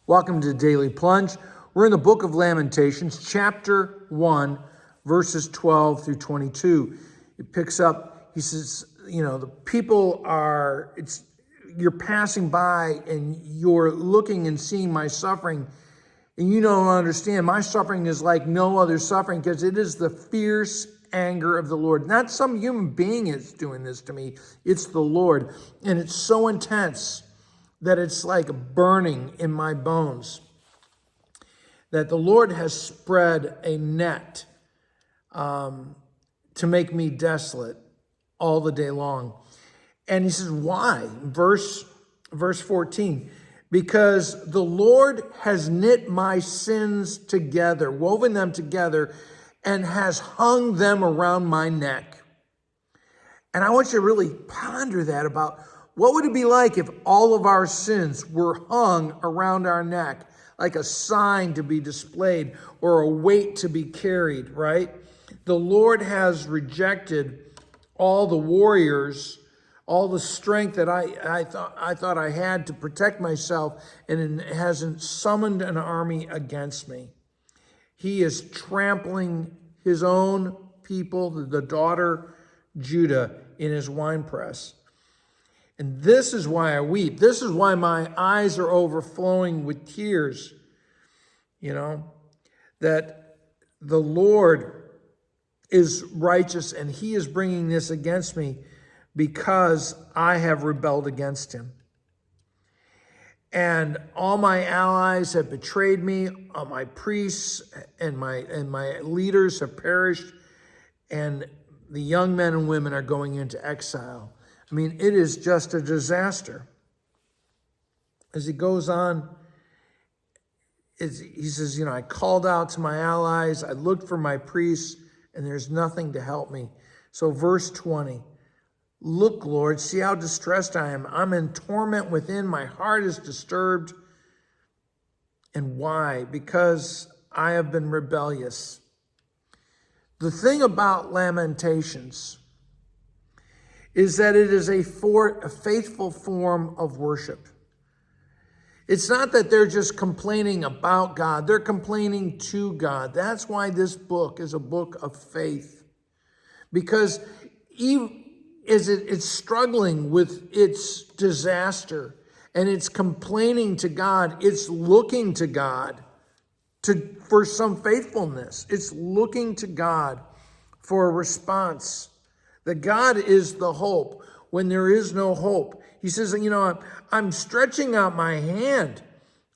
Welcome to Daily Plunge. We're in the book of Lamentations, chapter 1, verses 12 through 22. It picks up, he says, the people you're passing by and you're looking and seeing my suffering, and you don't understand. My suffering is like no other suffering because it is the fierce anger of the Lord. Not some human being is doing this to me. It's the Lord. And it's so intense that it's like burning in my bones. That the Lord has spread a net to make me desolate all the day long. And he says, why? Verse 14. Because the Lord has knit my sins together, woven them together, and has hung them around my neck. And I want you to really ponder that about what would it be like if all of our sins were hung around our neck, like a sign to be displayed or a weight to be carried, right? The Lord has rejected all the warriors, all the strength that I thought I had to protect myself, and it hasn't summoned an army against me. He is trampling his own people, the daughter Judah, in his winepress. And this is why I weep. This is why my eyes are overflowing with tears. That the Lord is righteous and he is bringing this against me because I have rebelled against him. And all my allies have betrayed me. All my priests and my leaders have perished. And the young men and women are going into exile. I mean, it is just a disaster. As he goes on, he says, I called out to my allies. I looked for my priests, and there's nothing to help me. So verse 20, look, Lord, see how distressed I am. I'm in torment within. My heart is disturbed. And why? Because I have been rebellious. The thing about Lamentations is that it is a faithful form of worship. It's not that they're just complaining about God. They're complaining to God. That's why this book is a book of faith. Because it's struggling with its disaster and it's complaining to God, it's looking to God for some faithfulness. It's looking to God for a response. That God is the hope when there is no hope. He says, I'm stretching out my hand,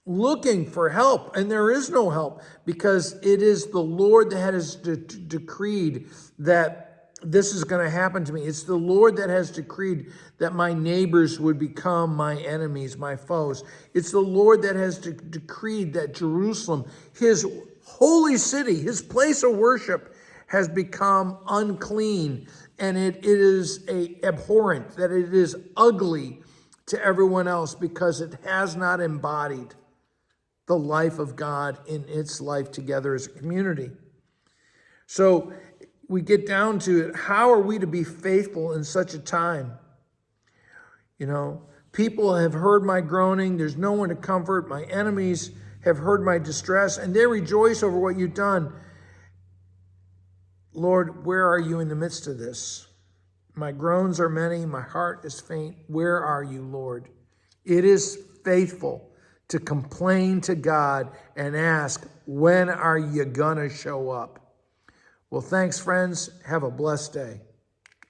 looking for help, and there is no help because it is the Lord that has decreed that this is going to happen to me. It's the Lord that has decreed that my neighbors would become my enemies, my foes. It's the Lord that has decreed that Jerusalem, his holy city, his place of worship, has become unclean, and it is abhorrent, that it is ugly to everyone else because it has not embodied the life of God in its life together as a community. So we get down to it. How are we to be faithful in such a time? People have heard my groaning. There's no one to comfort. My enemies have heard my distress, and they rejoice over what you've done. Lord, where are you in the midst of this? My groans are many, my heart is faint. Where are you, Lord? It is faithful to complain to God and ask, when are you gonna show up? Well, thanks, friends. Have a blessed day.